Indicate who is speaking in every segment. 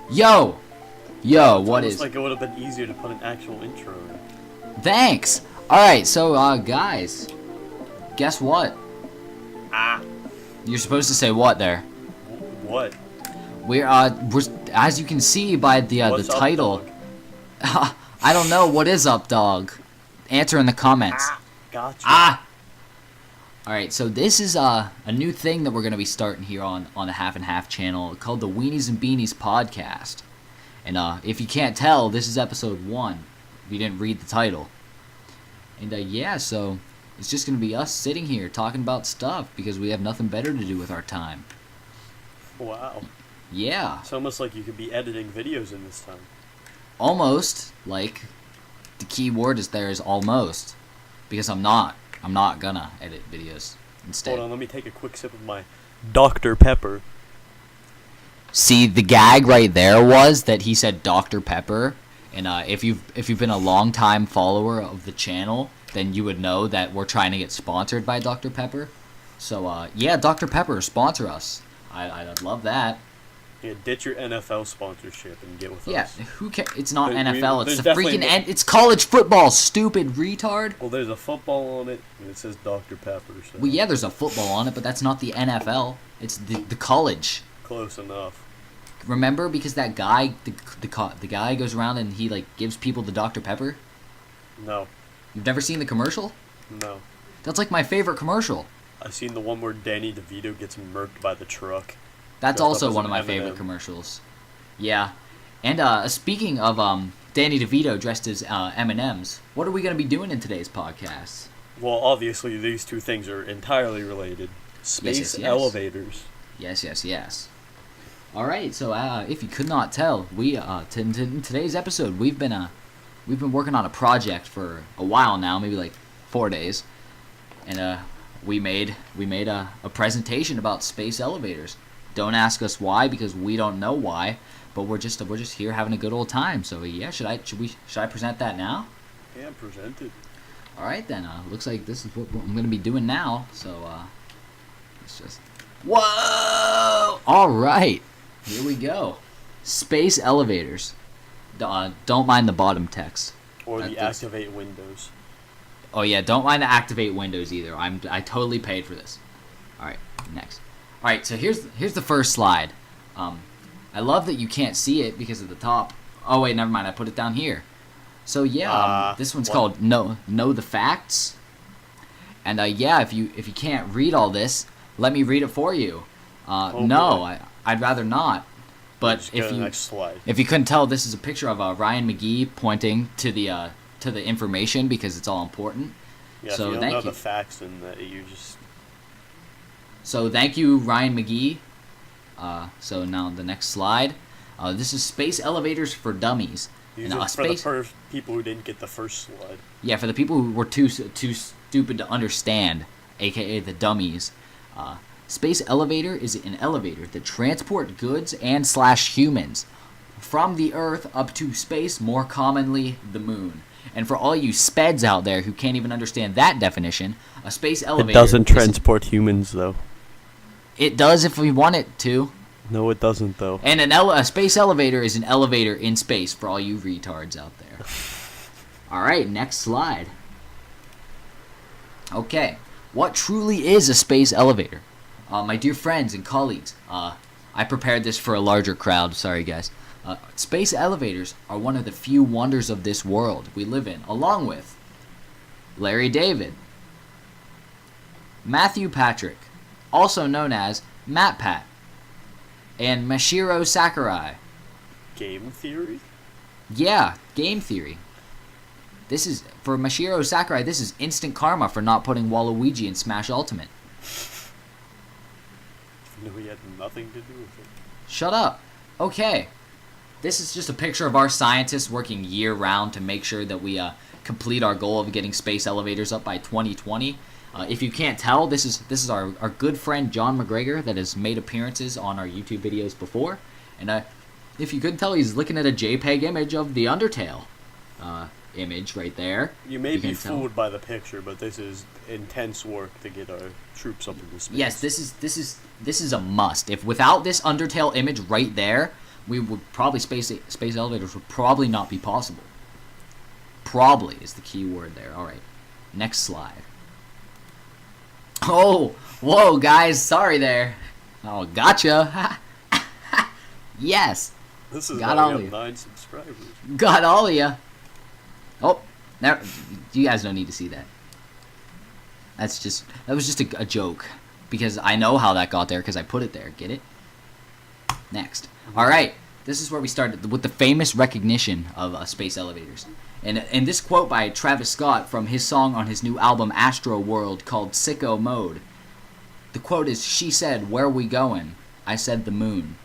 Speaker 1: Yo! Yo, what
Speaker 2: Almost
Speaker 1: is...
Speaker 2: like it would have been easier to put an actual intro in.
Speaker 1: Thanks! Alright, so, guys, guess what?
Speaker 2: Ah.
Speaker 1: You're supposed to say what there?
Speaker 2: What?
Speaker 1: We're, as you can see by the
Speaker 2: What's up,
Speaker 1: title...
Speaker 2: dog?
Speaker 1: I don't know, what is up, dog? Answer in the comments.
Speaker 2: Gotcha.
Speaker 1: Ah! Alright, so this is a new thing that we're going to be starting here on the Half and Half channel called the Weenies and Beanies podcast. And if you can't tell, this is episode 1, if you didn't read the title. And yeah, so it's just going to be us sitting here talking about stuff because we have nothing better to do with our time.
Speaker 2: Wow.
Speaker 1: Yeah.
Speaker 2: It's almost like you could be editing videos in this time.
Speaker 1: Almost, like, the key word is almost. Because I'm not gonna edit videos instead.
Speaker 2: Hold on, let me take a quick sip of my Dr. Pepper.
Speaker 1: See, the gag right there was that he said Dr. Pepper, and if you've been a long time follower of the channel, then you would know that we're trying to get sponsored by Dr. Pepper. So yeah, Dr. Pepper, sponsor us. I'd love that.
Speaker 2: Yeah, ditch your NFL sponsorship and get with
Speaker 1: Yeah,
Speaker 2: us.
Speaker 1: who cares? It's not
Speaker 2: There-
Speaker 1: NFL. It's
Speaker 2: there's
Speaker 1: the freaking
Speaker 2: definitely
Speaker 1: it's college football. Stupid retard.
Speaker 2: Well, there's a football on it, and it says Dr. Pepper, so
Speaker 1: Well, yeah, there's a football on it, but that's not the NFL. It's the college.
Speaker 2: close enough.
Speaker 1: Remember, because that guy, the guy goes around and he like gives people the Dr. Pepper.
Speaker 2: No,
Speaker 1: You've never seen the commercial?
Speaker 2: no.
Speaker 1: That's like my favorite commercial.
Speaker 2: I seen the one where Danny DeVito gets murked by the truck.
Speaker 1: That's
Speaker 2: Dressed up
Speaker 1: also
Speaker 2: as
Speaker 1: one
Speaker 2: an
Speaker 1: of my
Speaker 2: M&M.
Speaker 1: favorite commercials. Yeah. And speaking of Danny DeVito dressed as M&Ms, what are we going to be doing in today's podcast?
Speaker 2: Well, obviously these two things are entirely related. Space
Speaker 1: yes.
Speaker 2: elevators.
Speaker 1: Yes. All right. So if you could not tell, we in today's episode we've been working on a project for a while now, maybe like 4 days, and we made a presentation about space elevators. Don't ask us why, because we don't know why, but we're just here having a good old time. So yeah, should I present that now?
Speaker 2: Yeah, presented.
Speaker 1: All right then. Looks like this is what I'm gonna be doing now. So let's just whoa! All right, here we go. Space elevators. Don't mind the bottom text.
Speaker 2: Or the
Speaker 1: That's-
Speaker 2: activate windows.
Speaker 1: Oh yeah, don't mind the activate windows either. I totally paid for this. All right, next. All right, so here's the first slide. I love that you can't see it because of the top. Oh wait, never mind. I put it down here. So yeah, this one's
Speaker 2: what?
Speaker 1: called Know the Facts. And yeah, if you can't read all this, let me read it for you. No,
Speaker 2: boy.
Speaker 1: I'd rather not. But
Speaker 2: Just go to the next slide.
Speaker 1: if you couldn't tell, this is a picture of Ryan McGee pointing to the information because it's all important.
Speaker 2: Yeah,
Speaker 1: so
Speaker 2: if you don't
Speaker 1: thank
Speaker 2: know
Speaker 1: you.
Speaker 2: the facts, then you just
Speaker 1: So thank you, Ryan McGee. So now the next slide. This is Space Elevators for Dummies.
Speaker 2: use
Speaker 1: And,
Speaker 2: it for
Speaker 1: space,
Speaker 2: the people who didn't get the first slide.
Speaker 1: yeah, for the people who were too stupid to understand, aka the dummies. Space elevator is an elevator that transport goods and / humans from the Earth up to space, more commonly the moon. And for all you speds out there who can't even understand that definition, a space elevator
Speaker 2: It doesn't
Speaker 1: is-
Speaker 2: transport humans, though.
Speaker 1: It does if we want it to.
Speaker 2: No, it doesn't, though.
Speaker 1: And a space elevator is an elevator in space for all you retards out there. All right, next slide. Okay, what truly is a space elevator? My dear friends and colleagues, I prepared this for a larger crowd. Sorry, guys. Space elevators are one of the few wonders of this world we live in, along with Larry David, Matthew Patrick, also known as MatPat, and Mashiro Sakurai.
Speaker 2: Game theory?
Speaker 1: Yeah, game theory. This is, for Mashiro Sakurai, this is instant karma for not putting Waluigi in Smash Ultimate.
Speaker 2: No, he had nothing to do with it.
Speaker 1: Shut up. Okay. This is just a picture of our scientists working year-round to make sure that we complete our goal of getting space elevators up by 2020. If you can't tell, this is our good friend John McGregor that has made appearances on our YouTube videos before. And if you couldn't tell, he's looking at a JPEG image of the Undertale image right there.
Speaker 2: You may be
Speaker 1: can tell.
Speaker 2: fooled by the picture, but this is intense work to get our troops up into space.
Speaker 1: Yes, this is a must. If without this Undertale image right there, we would probably space elevators would probably not be possible. Probably is the key word there. All right, next slide. Oh, whoa, guys, sorry there. Oh, gotcha. Yes,
Speaker 2: This is
Speaker 1: got
Speaker 2: why
Speaker 1: all
Speaker 2: we
Speaker 1: of
Speaker 2: have
Speaker 1: you.
Speaker 2: 9 subscribers.
Speaker 1: Got all of ya. Oh, now you guys don't need to see that. That was just a joke because I know how that got there because I put it there. Get it? Next. All right. This is where we started with the famous recognition of space elevators. And this quote by Travis Scott from his song on his new album Astro World called Sicko Mode. The quote is, "She said, 'Where we going?' I said, 'The moon.'"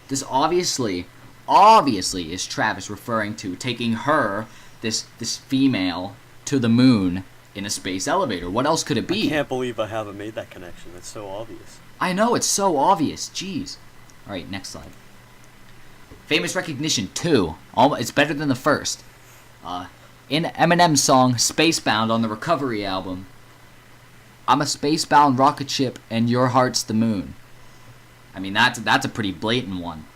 Speaker 1: This obviously is Travis referring to taking her, this female, to the moon in a space elevator. What else could it be?
Speaker 2: I can't believe I haven't made that connection. That's so obvious.
Speaker 1: I know, it's so obvious. Jeez. All right, next slide. Famous recognition 2. It's better than the first. In Eminem's song Spacebound on the Recovery album, "I'm a spacebound rocket ship and your heart's the moon." I mean, that's a pretty blatant one.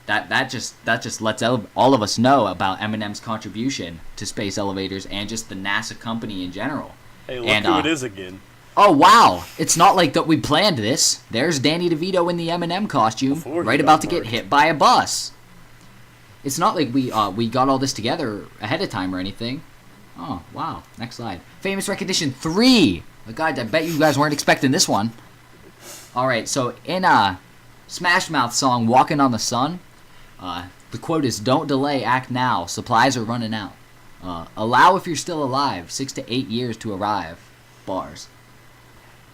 Speaker 1: That just lets all of us know about Eminem's contribution to space elevators and just the NASA company in general.
Speaker 2: Hey, look
Speaker 1: And,
Speaker 2: who it is again.
Speaker 1: Oh, wow. It's not like that we planned this. There's Danny DeVito in the Eminem costume,
Speaker 2: Before he
Speaker 1: right
Speaker 2: got
Speaker 1: about to get
Speaker 2: murdered.
Speaker 1: hit by a bus. It's not like we got all this together ahead of time or anything. Oh, wow. Next slide. Famous recognition 3. God, I bet you guys weren't expecting this one. All right, so in Smash Mouth song "Walking on the Sun," the quote is, "Don't delay, act now. Supplies are running out. Allow if you're still alive. 6 to 8 years to arrive." Bars.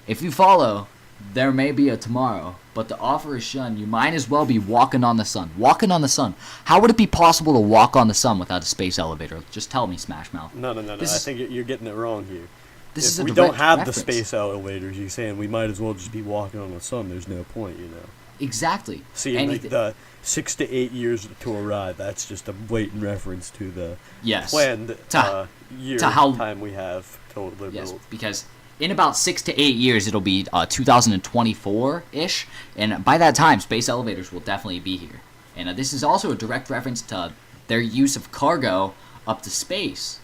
Speaker 1: "If you follow, there may be a tomorrow, but the offer is shunned. You might as well be walking on the sun." Walking on the sun. How would it be possible to walk on the sun without a space elevator? Just tell me, Smash Mouth.
Speaker 2: No. I think you're getting it wrong here.
Speaker 1: This is
Speaker 2: If
Speaker 1: a
Speaker 2: we
Speaker 1: direct
Speaker 2: don't have
Speaker 1: reference.
Speaker 2: the space elevators, you're saying we might as well just be walking on the sun. There's no point, you know.
Speaker 1: Exactly.
Speaker 2: See,
Speaker 1: Anything-
Speaker 2: like the 6 to 8 years to arrive, that's just a blatant reference to the
Speaker 1: Yes.
Speaker 2: planned
Speaker 1: To-
Speaker 2: year
Speaker 1: to how-
Speaker 2: time we have to
Speaker 1: Yes,
Speaker 2: build.
Speaker 1: because in about 6 to 8 years, it'll be 2024-ish, and by that time, space elevators will definitely be here. And this is also a direct reference to their use of cargo up to space.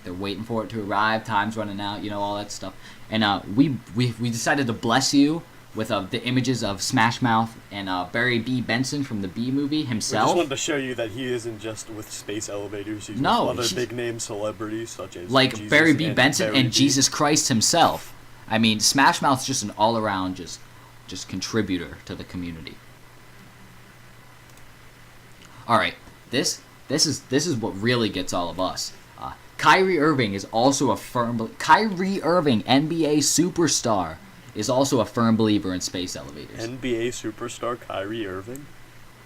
Speaker 1: They're waiting for it to arrive, time's running out, all that stuff. And we decided to bless you with the images of Smash Mouth and Barry B. Benson from the Bee Movie
Speaker 2: We just
Speaker 1: himself.
Speaker 2: wanted to show you that he isn't just with space elevators. He's
Speaker 1: No,
Speaker 2: with other
Speaker 1: he's-
Speaker 2: big-name celebrities such as
Speaker 1: Like
Speaker 2: Jesus
Speaker 1: Barry B.
Speaker 2: and
Speaker 1: Benson
Speaker 2: Barry
Speaker 1: and
Speaker 2: B.
Speaker 1: Jesus Christ himself. I mean, Smash Mouth's just an all-around just contributor to the community. All right, this is what really gets all of us. Kyrie Irving, NBA superstar, is also a firm believer in space elevators.
Speaker 2: NBA superstar Kyrie Irving.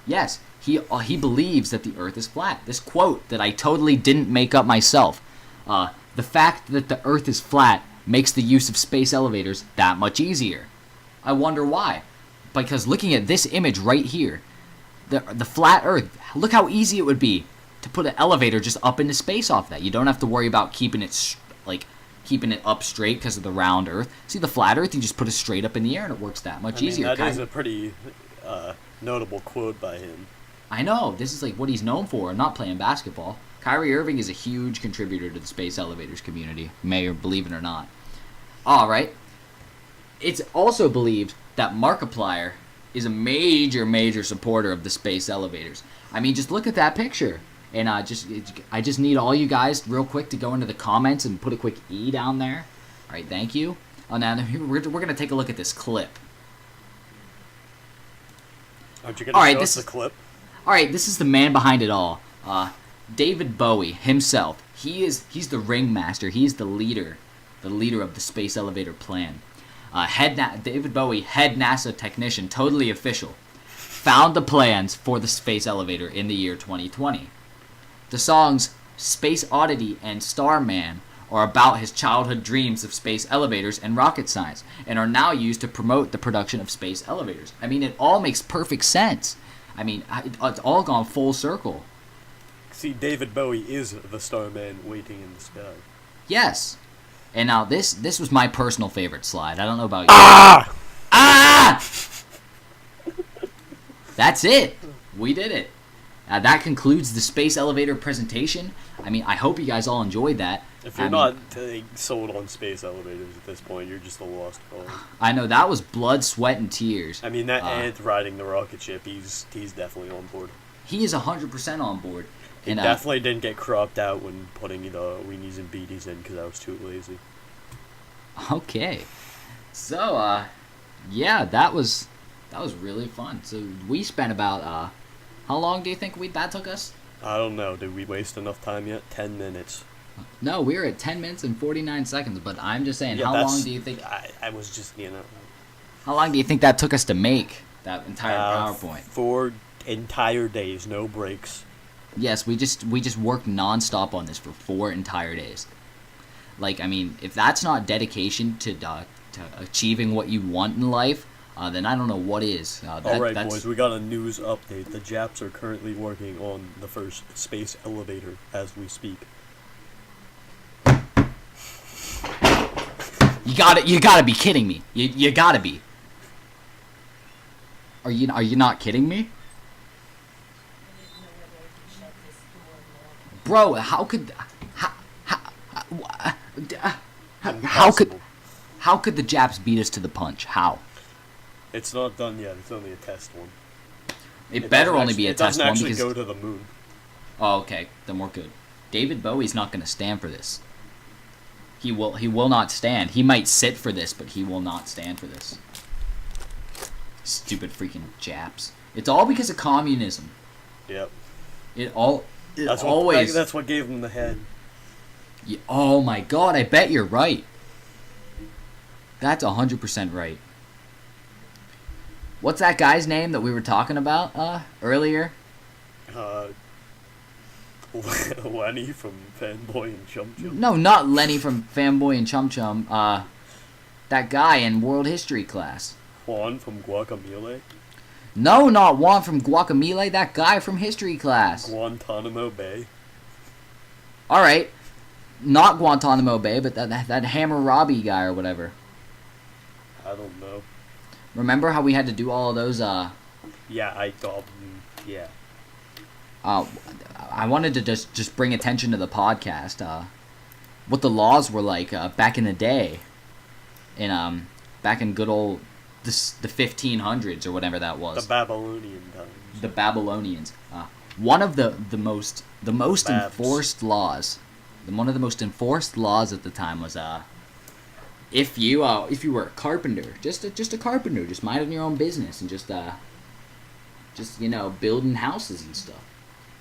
Speaker 1: Yes, he believes that the Earth is flat. This quote that I totally didn't make up myself. The fact that the Earth is flat makes the use of space elevators that much easier. I wonder why. Because looking at this image right here, the flat Earth, look how easy it would be to put an elevator just up into space off that. You don't have to worry about keeping it up straight because of the round Earth. See the flat Earth, you just put it straight up in the air and it works that much easier.
Speaker 2: That is a pretty notable quote by him.
Speaker 1: I know, this is like what he's known for, not playing basketball. Kyrie Irving is a huge contributor to the space elevators community, may or believe it or not. Alright, it's also believed that Markiplier is a major supporter of the space elevators. I mean, just look at that picture. And I just need all you guys real quick to go into the comments and put a quick E down there. Alright, thank you. Now we're going to take a look at this clip.
Speaker 2: Aren't you going to show us the clip?
Speaker 1: Alright, this is the man behind it all. David Bowie himself. He's the ringmaster. He's the leader of the space elevator plan. David Bowie, head NASA technician, totally official, found the plans for the space elevator in the year 2020. The songs Space Oddity and Starman are about his childhood dreams of space elevators and rocket science, and are now used to promote the production of space elevators. I mean, it all makes perfect sense. I mean, it's all gone full circle.
Speaker 2: See, David Bowie is the starman waiting in the sky.
Speaker 1: Yes. And now this was my personal favorite slide. I don't know about you.
Speaker 2: Ah!
Speaker 1: Ah! That's it. We did it. That concludes the space elevator presentation. I mean, I hope you guys all enjoyed that.
Speaker 2: If you're not sold on space elevators at this point, you're just a lost cause.
Speaker 1: I know that was blood, sweat, and tears.
Speaker 2: I mean, that Ant riding the rocket ship, he's definitely on board.
Speaker 1: He is 100% on board.
Speaker 2: He definitely didn't get cropped out when putting the weenies and beaties in because I was too lazy.
Speaker 1: Okay. So, yeah, that was really fun. So we spent about, how long do you think that took us?
Speaker 2: I don't know. Did we waste enough time yet? 10 minutes.
Speaker 1: No, we were at 10 minutes and 49 seconds, but I'm just saying, how long do you think...
Speaker 2: I was just,
Speaker 1: How long do you think that took us to make that entire PowerPoint?
Speaker 2: 4 entire days, no breaks.
Speaker 1: Yes, we just worked nonstop on this for 4 entire days. Like, I mean, if that's not dedication to achieving what you want in life, then I don't know what is.
Speaker 2: Alright, boys, we got a news update. The Japs are currently working on the first space elevator as we speak.
Speaker 1: You gotta be kidding me. You gotta be. Are you not kidding me? Bro, how could the Japs beat us to the punch? How?
Speaker 2: It's not done yet. It's only a test one.
Speaker 1: It better only be a test one
Speaker 2: because it
Speaker 1: because
Speaker 2: doesn't actually go to the moon.
Speaker 1: Oh, okay. Then we're good. David Bowie's not going to stand for this. He will not stand. He might sit for this, but he will not stand for this. Stupid freaking Japs. It's all because of communism.
Speaker 2: Yep.
Speaker 1: That's always.
Speaker 2: That's what gave him the head.
Speaker 1: Oh my god, I bet you're right. That's 100% right. What's that guy's name that we were talking about earlier?
Speaker 2: Lenny from Fanboy and Chum Chum.
Speaker 1: No, not Lenny from Fanboy and Chum Chum. That guy in world history class.
Speaker 2: Juan from Guacamole?
Speaker 1: No, not Juan from Guacamole. That guy from history class.
Speaker 2: Guantanamo Bay?
Speaker 1: Alright. Not Guantanamo Bay, but that Hammurabi guy or whatever.
Speaker 2: I don't know.
Speaker 1: Remember how we had to do all of those,
Speaker 2: Yeah, I thought... Yeah.
Speaker 1: I wanted to just bring attention to the podcast, what the laws were like, back in the day. Back in good old... the 1500s or whatever that was.
Speaker 2: The Babylonian times.
Speaker 1: The Babylonians. One of the most enforced laws... One of the most enforced laws at the time was if you were a carpenter, just a carpenter, just minding your own business and just building houses and stuff,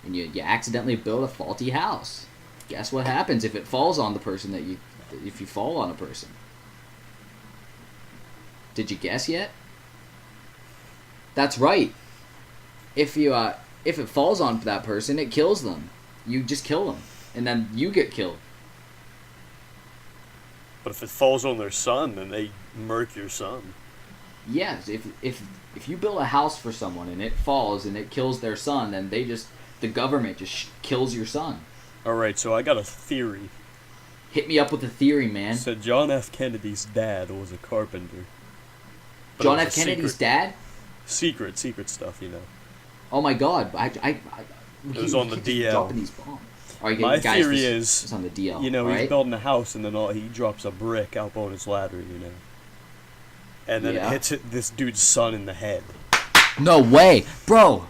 Speaker 1: and you accidentally build a faulty house. Guess what happens if it falls on the person if you fall on a person? Did you guess yet? That's right. If it falls on that person, it kills them. You just kill them. And then you get killed.
Speaker 2: But if it falls on their son, then they murk your son.
Speaker 1: Yes, if you build a house for someone and it falls and it kills their son, then the government just kills your son.
Speaker 2: Alright, so I got a theory.
Speaker 1: Hit me up with a theory, man.
Speaker 2: So John F. Kennedy's dad was a carpenter. But
Speaker 1: John F. Kennedy's dad?
Speaker 2: Secret stuff,
Speaker 1: Oh my god,
Speaker 2: it was on the DL.
Speaker 1: Dropping these bombs. Right,
Speaker 2: my theory is,
Speaker 1: it's on the DL.
Speaker 2: He's building a house and then he drops a brick out on his ladder, and then it hits this dude's son in the head.
Speaker 1: No way, bro.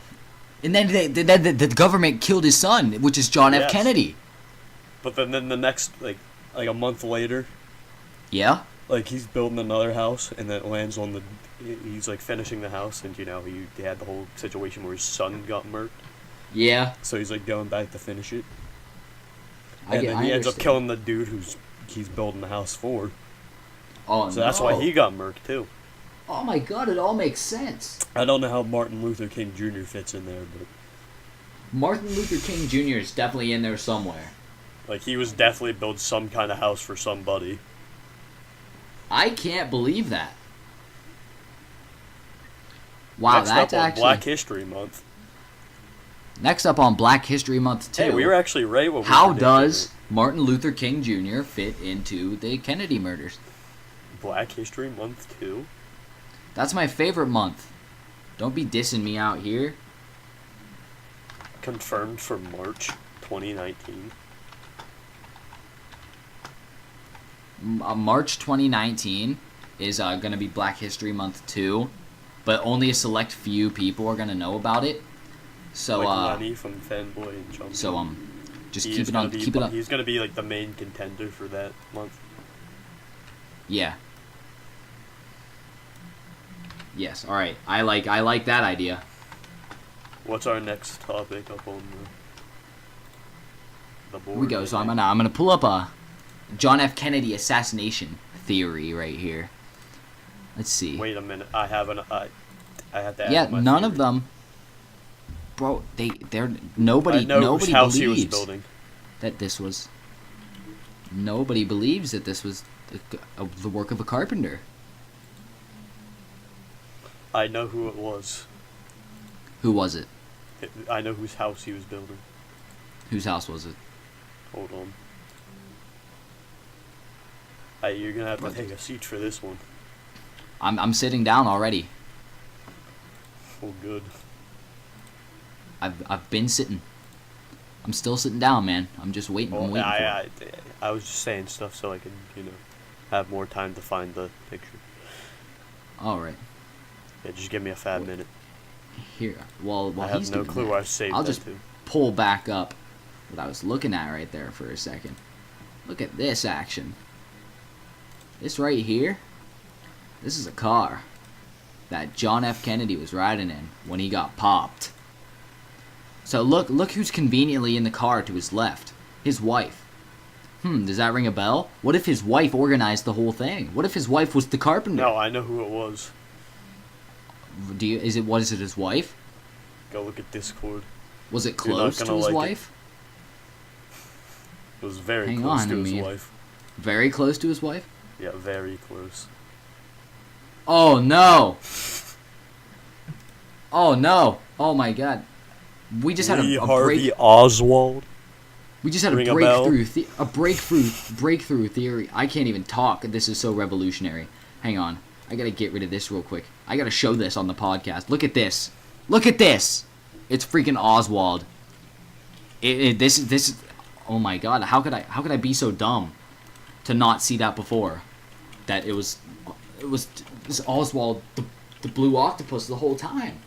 Speaker 1: And then the government killed his son, which is John F. Kennedy.
Speaker 2: But then the next like a month later, he's building another house and then it lands on he's finishing the house and he had the whole situation where his son got murked.
Speaker 1: Yeah.
Speaker 2: So he's going back to finish it.
Speaker 1: He
Speaker 2: ends up killing the dude he's building the house for.
Speaker 1: Oh,
Speaker 2: so that's why he got murked too.
Speaker 1: Oh my god, it all makes sense.
Speaker 2: I don't know how Martin Luther King Jr. fits in there, but
Speaker 1: Martin Luther King Jr. is definitely in there somewhere.
Speaker 2: He was definitely built some kind of house for somebody.
Speaker 1: I can't believe that. Wow,
Speaker 2: Next
Speaker 1: that's
Speaker 2: up on
Speaker 1: actually
Speaker 2: Black History Month.
Speaker 1: Next up on Black History Month too.
Speaker 2: Hey, we were actually right.
Speaker 1: How does Martin Luther King Jr. fit into the Kennedy murders?
Speaker 2: Black History Month too.
Speaker 1: That's my favorite month. Don't be dissing me out here.
Speaker 2: confirmed for March 2019.
Speaker 1: March 2019 is going to be Black History Month 2, but only a select few people are going to know about it. So
Speaker 2: like Lenny from Fanboy and Jumpy.
Speaker 1: So just keep it on. Keep it up.
Speaker 2: He's going to be like the main contender for that month.
Speaker 1: Yeah. Yes. All right. I like that idea.
Speaker 2: What's our next topic up on the board?
Speaker 1: Here we go. So I'm gonna pull up a John F. Kennedy assassination theory right here. Let's see.
Speaker 2: Wait a minute. I have to add
Speaker 1: yeah,
Speaker 2: my
Speaker 1: none
Speaker 2: theory.
Speaker 1: of them. Bro, nobody
Speaker 2: whose house
Speaker 1: believes
Speaker 2: he was building.
Speaker 1: that this was. Nobody believes that this was the work of a carpenter.
Speaker 2: I know who it was.
Speaker 1: Who was it?
Speaker 2: I know whose house he was building.
Speaker 1: Whose house was it?
Speaker 2: Hold on. You're gonna have to take a seat for this one.
Speaker 1: I'm sitting down already.
Speaker 2: Oh, good.
Speaker 1: I've been sitting. I'm still sitting down, man. I'm just waiting. I'm waiting for it.
Speaker 2: I was just saying stuff so I can, have more time to find the picture.
Speaker 1: All right.
Speaker 2: Yeah, just give me a fat minute.
Speaker 1: Here, while
Speaker 2: I have
Speaker 1: he's
Speaker 2: no
Speaker 1: doing
Speaker 2: clue
Speaker 1: that,
Speaker 2: where I saved
Speaker 1: I'll
Speaker 2: that
Speaker 1: just
Speaker 2: to.
Speaker 1: pull back up what I was looking at right there for a second. Look at this action. This right here. This is a car that John F. Kennedy was riding in when he got popped. So look who's conveniently in the car to his left. His wife. Does that ring a bell? What if his wife organized the whole thing? What if his wife was the carpenter?
Speaker 2: No, I know who it was.
Speaker 1: Is it his wife?
Speaker 2: Go look at Discord.
Speaker 1: Was it close to his wife?
Speaker 2: It was very close to his wife.
Speaker 1: Very close to his wife?
Speaker 2: Yeah, very close.
Speaker 1: Oh no! Oh no! Oh my god! We just had a
Speaker 2: Harvey Oswald.
Speaker 1: We just had a breakthrough theory. I can't even talk. This is so revolutionary. Hang on. I gotta get rid of this real quick. I gotta show this on the podcast. Look at this. Look at this. It's freaking Oswald. This is. Oh my god! How could I be so dumb to not see that before? That it was this Oswald, the blue octopus, the whole time.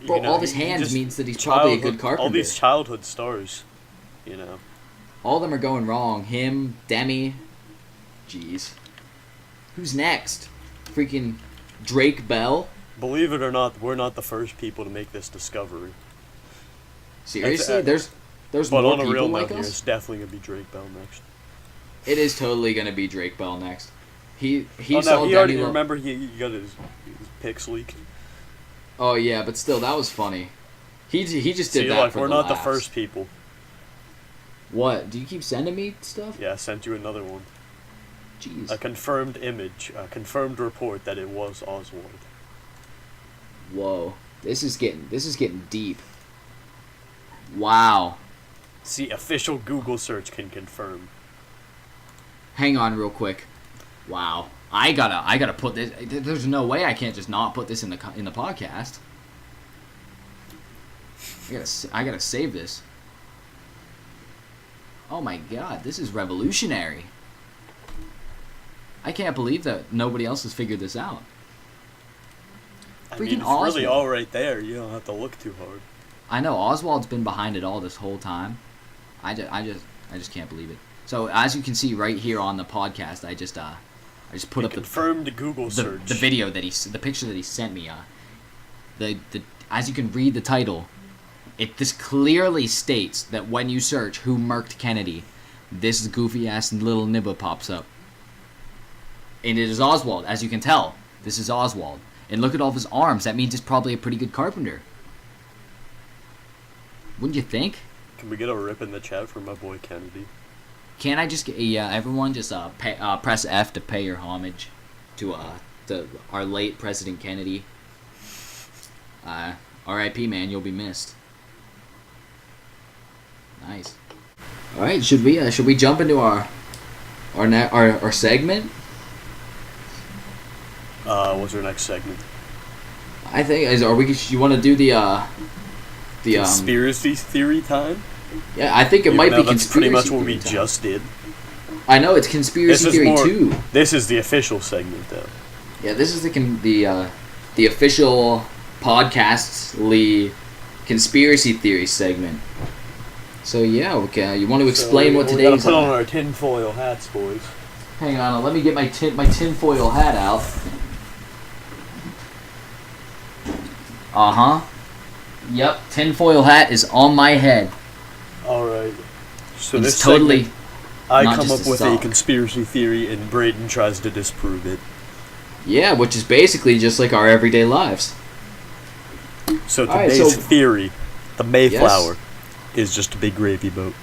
Speaker 1: Bro, all of his hands means that he's probably a good carpenter.
Speaker 2: All these childhood stars,
Speaker 1: All of them are going wrong. Him, Demi. Jeez. Who's next? Freaking Drake Bell?
Speaker 2: Believe it or not, we're not the first people to make this discovery.
Speaker 1: Seriously? There's
Speaker 2: but
Speaker 1: more
Speaker 2: on a
Speaker 1: people
Speaker 2: real
Speaker 1: like
Speaker 2: note,
Speaker 1: us?
Speaker 2: it's definitely going to be Drake Bell next.
Speaker 1: It is totally going to be Drake Bell next. He
Speaker 2: already, remember he got his pics leaked?
Speaker 1: Oh yeah, but still, that was funny. He just did that for
Speaker 2: we're not the first people.
Speaker 1: What? Do you keep sending me stuff?
Speaker 2: Yeah, I sent you another one.
Speaker 1: Jeez.
Speaker 2: A confirmed image, a confirmed report that it was Oswald.
Speaker 1: Whoa, this is getting deep. Wow.
Speaker 2: See, official Google search can confirm.
Speaker 1: Hang on, real quick. Wow. I gotta put this. There's no way I can't just not put this in the podcast. I gotta save this. Oh my god, this is revolutionary. I can't believe that nobody else has figured this out.
Speaker 2: I mean, it's really all right there. You don't have to look too hard.
Speaker 1: I know Oswald's been behind it all this whole time. I just can't believe it. So as you can see right here on the podcast, I just put up
Speaker 2: confirmed Google search.
Speaker 1: The video that the picture that he sent me. As you can read the title, this clearly states that when you search who murked Kennedy, this goofy ass little nibba pops up, and it is Oswald. As you can tell, this is Oswald. And look at all of his arms. That means he's probably a pretty good carpenter. Wouldn't you think?
Speaker 2: Can we get a rip in the chat for my boy Kennedy?
Speaker 1: Can't I just get everyone just press F to pay your homage to our late President Kennedy. R.I.P. man, you'll be missed. Nice. All right, should we jump into our segment?
Speaker 2: What's our next segment?
Speaker 1: I think you want to do the the
Speaker 2: conspiracy theory time.
Speaker 1: Yeah, I think it might be
Speaker 2: that's
Speaker 1: conspiracy
Speaker 2: pretty much what we
Speaker 1: time.
Speaker 2: just did.
Speaker 1: I know it's conspiracy theory too.
Speaker 2: This is the official segment, though.
Speaker 1: Yeah, this is the official podcastly conspiracy theory segment. So yeah, okay. You want to explain what today's?
Speaker 2: We gotta put on our tinfoil hats, boys.
Speaker 1: Hang on, let me get my tinfoil hat out. Yep, tinfoil hat is on my head.
Speaker 2: All right. So
Speaker 1: it's totally.
Speaker 2: I come up with a conspiracy theory, and Brayden tries to disprove it.
Speaker 1: Yeah, which is basically just like our everyday lives.
Speaker 2: So today's theory, the Mayflower, is just a big gravy boat.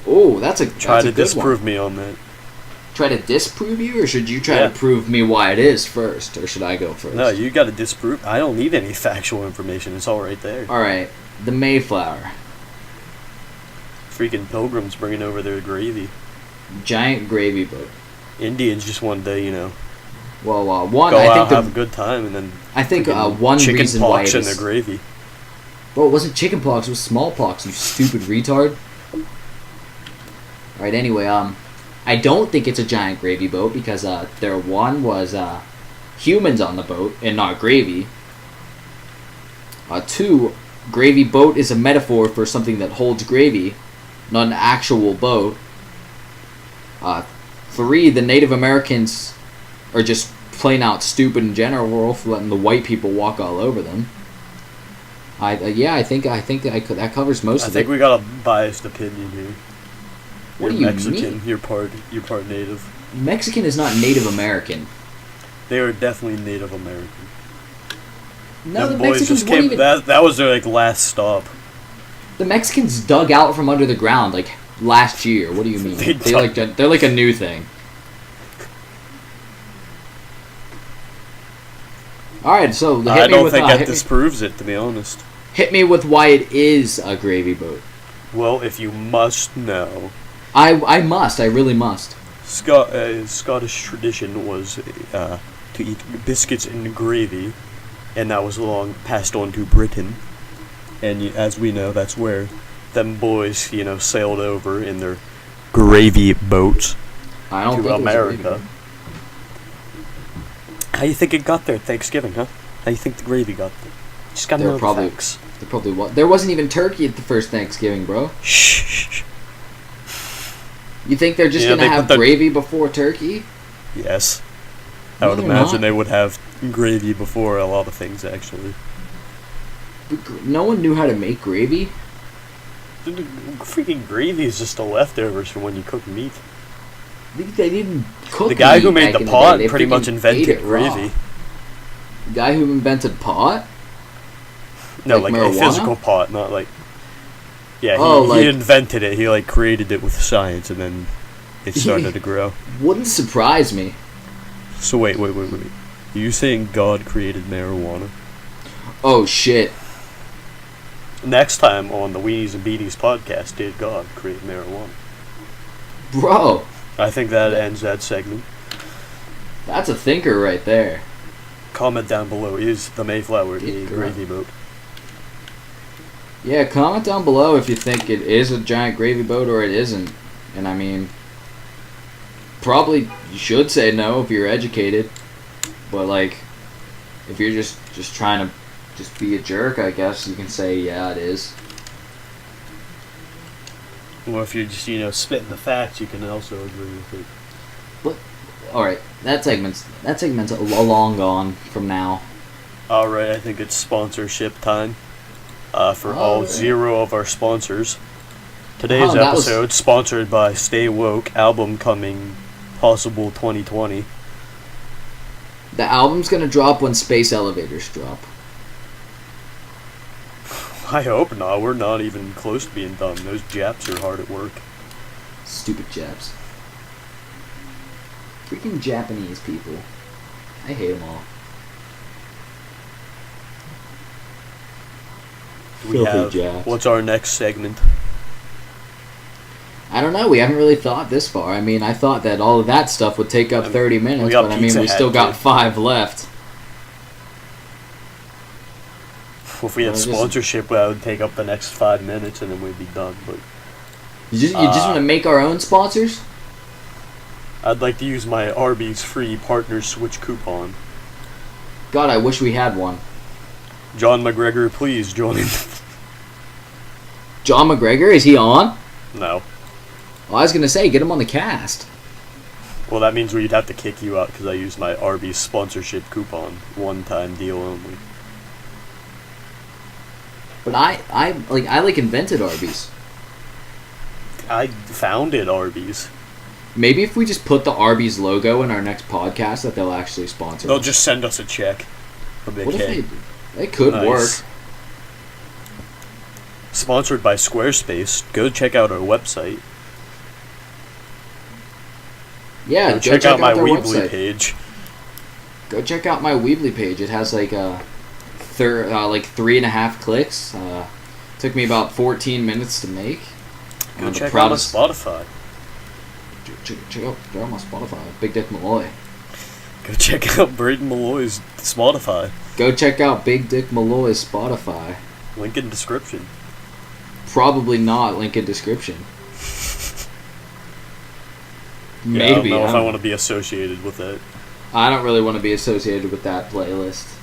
Speaker 1: Oh, that's a
Speaker 2: try to disprove me on that.
Speaker 1: Try to disprove you, or should you try to prove me why it is first, or should I go first?
Speaker 2: No, you got to disprove. I don't need any factual information. It's all right there.
Speaker 1: All right, the Mayflower.
Speaker 2: Freaking pilgrims bringing over their gravy.
Speaker 1: Giant gravy boat.
Speaker 2: Indians just wanted to,
Speaker 1: Well,
Speaker 2: have a good time, and then
Speaker 1: I think one reason why
Speaker 2: chicken pox in their gravy.
Speaker 1: Well, it wasn't chicken pox; it was smallpox. You stupid retard. All right. Anyway, I don't think it's a giant gravy boat because there was humans on the boat and not gravy. 2, gravy boat is a metaphor for something that holds gravy, not an actual boat. 3, the Native Americans are just plain out stupid in general for letting the white people walk all over them. I think that covers most of it.
Speaker 2: I think we got a biased opinion here.
Speaker 1: What
Speaker 2: You're
Speaker 1: do you
Speaker 2: Mexican.
Speaker 1: mean?
Speaker 2: You're part Native.
Speaker 1: Mexican is not Native American.
Speaker 2: They are definitely Native American.
Speaker 1: No,
Speaker 2: the
Speaker 1: the
Speaker 2: boys
Speaker 1: Mexicans
Speaker 2: just came. That was their last stop.
Speaker 1: The Mexicans dug out from under the ground last year. What do you mean? They're like a new thing. All right, so
Speaker 2: I don't think that disproves it, to be honest.
Speaker 1: Hit me with why it is a gravy boat.
Speaker 2: Well, if you must know,
Speaker 1: I must. I really must.
Speaker 2: Scottish tradition was to eat biscuits and gravy, and that was long passed on to Britain. And as we know, that's where them boys, sailed over in their gravy boats to America. How you think it got there? Thanksgiving, huh? How you think the gravy got there? Just got no facts.
Speaker 1: There probably was. There wasn't even turkey at the first Thanksgiving, bro.
Speaker 2: Shh.
Speaker 1: You think they're just gonna have gravy before turkey?
Speaker 2: Yes. I would imagine they would have gravy before a lot of things, actually.
Speaker 1: No one knew how to make gravy?
Speaker 2: Freaking gravy is just the leftovers from when you cook meat.
Speaker 1: They didn't cook.
Speaker 2: The guy who made the pot pretty much invented gravy.
Speaker 1: The guy who invented pot?
Speaker 2: No, like a physical pot, not like. Yeah, he invented it. He created it with science, and then it started to grow.
Speaker 1: Wouldn't surprise me.
Speaker 2: So wait. Are you saying God created marijuana?
Speaker 1: Oh shit.
Speaker 2: Next time on the Weenies and Beanies podcast, did God create marijuana?
Speaker 1: Bro.
Speaker 2: I think that ends that segment.
Speaker 1: That's a thinker right there.
Speaker 2: Comment down below, is the Mayflower a gravy boat?
Speaker 1: Yeah, comment down below if you think it is a giant gravy boat or it isn't. And I mean, probably you should say no if you're educated. But if you're just trying to just be a jerk, I guess you can say yeah, it is.
Speaker 2: Or if you're just, spitting the facts, you can also agree with it.
Speaker 1: But, alright, that segment's long gone from now.
Speaker 2: Alright, I think it's sponsorship time. For all 0 of our sponsors. Today's episode sponsored by Stay Woke, album coming possible 2020.
Speaker 1: The album's gonna drop when space elevators drop.
Speaker 2: I hope not. We're not even close to being done. Those Japs are hard at work.
Speaker 1: Stupid Japs. Freaking Japanese people. I hate them all.
Speaker 2: What's our next segment?
Speaker 1: I don't know. We haven't really thought this far. I mean, I thought that all of that stuff would take up 30 minutes, but I mean, we still got 5 left.
Speaker 2: If we had sponsorship, that would take up the next 5 minutes, and then we'd be done. But
Speaker 1: you just want to make our own sponsors?
Speaker 2: I'd like to use my Arby's free partner switch coupon.
Speaker 1: God, I wish we had one.
Speaker 2: John McGregor, please join.
Speaker 1: John McGregor, is he on?
Speaker 2: No.
Speaker 1: Well, I was gonna say, get him on the cast.
Speaker 2: Well, that means we'd have to kick you out because I used my Arby's sponsorship coupon. One-time deal only.
Speaker 1: But I invented Arby's.
Speaker 2: I founded Arby's.
Speaker 1: Maybe if we just put the Arby's logo in our next podcast, that they'll actually sponsor us.
Speaker 2: They'll just send us a check.
Speaker 1: What if they do? It could work.
Speaker 2: Sponsored by Squarespace. Go check out our website.
Speaker 1: Yeah,
Speaker 2: go check out my Weebly page.
Speaker 1: Go check out my Weebly page. It has like 3.5 clicks. Took me about 14 minutes to make.
Speaker 2: Go check out my Spotify.
Speaker 1: Check out my Spotify. Big Dick Malloy.
Speaker 2: Go check out Braden Malloy's Spotify.
Speaker 1: Go check out Big Dick Malloy's Spotify.
Speaker 2: Link in description.
Speaker 1: Probably not link in description.
Speaker 2: Maybe. I don't know if I want to be associated with it.
Speaker 1: I don't really want to be associated with that playlist.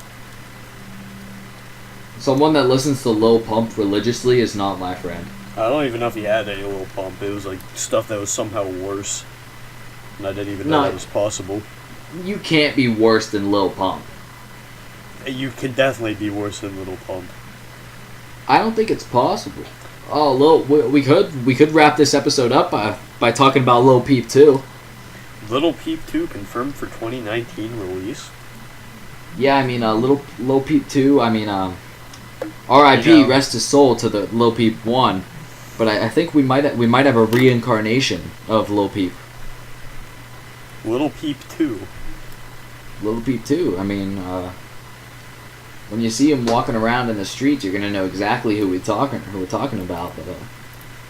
Speaker 1: Someone that listens to Lil Pump religiously is not my friend.
Speaker 2: I don't even know if he had any Lil Pump. It was like stuff that was somehow worse. And I didn't even know that was possible.
Speaker 1: You can't be worse than Lil Pump.
Speaker 2: You can definitely be worse than Lil Pump.
Speaker 1: I don't think it's possible. Oh, we could wrap this episode up by talking about Lil Peep 2.
Speaker 2: Lil Peep 2 confirmed for 2019 release.
Speaker 1: Yeah, I mean, Lil Peep 2. I mean, R.I.P. Rest his soul to the Lil Peep 1. But I think we might have a reincarnation of Lil Peep.
Speaker 2: Lil Peep 2.
Speaker 1: Lil Peep 2. I mean, when you see him walking around in the streets, you're gonna know exactly who we're talking about. But I'm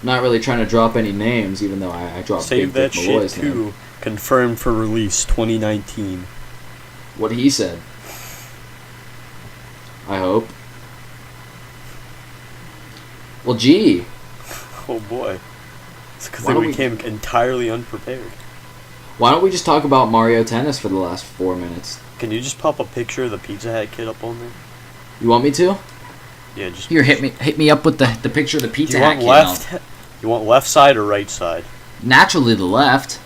Speaker 1: not really trying to drop any names, even though I dropped
Speaker 2: Save
Speaker 1: Big
Speaker 2: That
Speaker 1: Dick
Speaker 2: Shit
Speaker 1: Malloy's
Speaker 2: 2.
Speaker 1: name.
Speaker 2: Confirmed for release 2019.
Speaker 1: What he said. I hope. Well, gee.
Speaker 2: Oh boy. It's because we came entirely unprepared.
Speaker 1: Why don't we just talk about Mario Tennis for the last 4 minutes?
Speaker 2: Can you just pop a picture of the Pizza Hut kid up on there?
Speaker 1: You want me to?
Speaker 2: Yeah, just...
Speaker 1: Here, hit me up with the picture of the Pizza Hut kid.
Speaker 2: You want left side or right side?
Speaker 1: Naturally the left.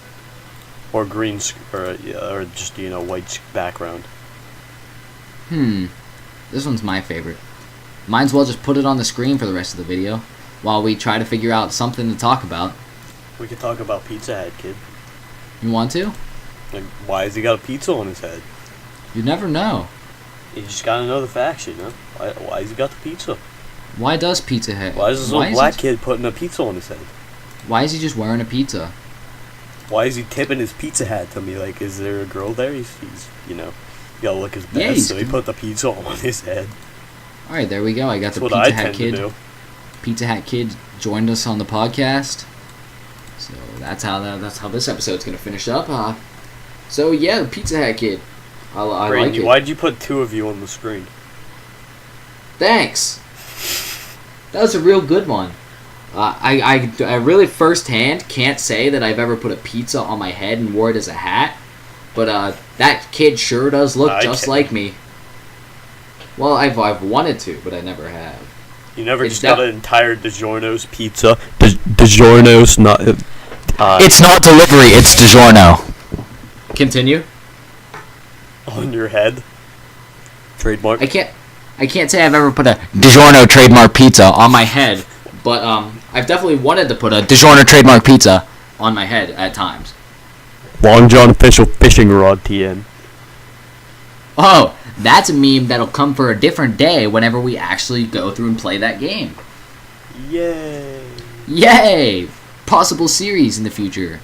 Speaker 2: Or green, or just, white background.
Speaker 1: This one's my favorite. Might as well just put it on the screen for the rest of the video, while we try to figure out something to talk about.
Speaker 2: We could talk about Pizza Hut kid.
Speaker 1: You want to?
Speaker 2: Like, why has he got a pizza on his head?
Speaker 1: You never know.
Speaker 2: You just gotta know the facts, Why has he got the pizza?
Speaker 1: Why does Pizza Hut?
Speaker 2: Why is this little black kid putting a pizza on his head?
Speaker 1: Why is he just wearing a pizza?
Speaker 2: Why is he tipping his pizza hat to me? Like, is there a girl there? He's you gotta look his best, so he put the pizza on his head.
Speaker 1: Alright, there we go. I got the Pizza Hut kid. Pizza Hut kid joined us on the podcast. So that's how this episode's gonna finish up. So yeah, the Pizza Hut kid. I like it.
Speaker 2: Why'd you put two of you on the screen?
Speaker 1: Thanks. That was a real good one. I really firsthand can't say that I've ever put a pizza on my head and wore it as a hat, but that kid sure does look just like me. Well, I've wanted to, but I never have.
Speaker 2: You never just got an entire DiGiorno's pizza. DiGiorno's not...
Speaker 1: it's not delivery, it's DiGiorno. Continue.
Speaker 2: On your head. Trademark.
Speaker 1: I can't say I've ever put a DiGiorno trademark pizza on my head, but I've definitely wanted to put a DiGiorno trademark pizza on my head at times.
Speaker 2: Long John official fishing rod TN.
Speaker 1: Oh, that's a meme that'll come for a different day whenever we actually go through and play that game.
Speaker 2: Yay!
Speaker 1: Yay! Possible series in the future.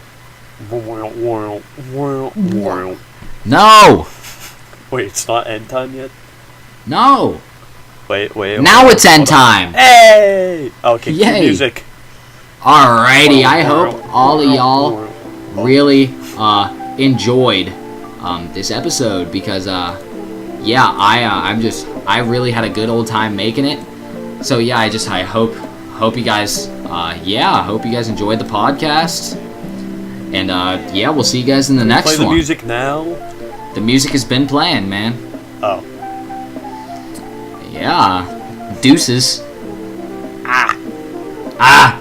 Speaker 1: No!
Speaker 2: Wait, it's not end time yet?
Speaker 1: No!
Speaker 2: Wait.
Speaker 1: Now it's end time!
Speaker 2: Hey! Okay, cue music.
Speaker 1: Alrighty, I hope all of y'all really enjoyed this episode because, yeah, I really had a good old time making it. So yeah, I hope you guys, hope you guys enjoyed the podcast. And yeah, we'll see you guys in the next one.
Speaker 2: Play the music now.
Speaker 1: The music has been playing, man.
Speaker 2: Oh.
Speaker 1: Yeah. Deuces.
Speaker 2: Ah.
Speaker 1: Ah.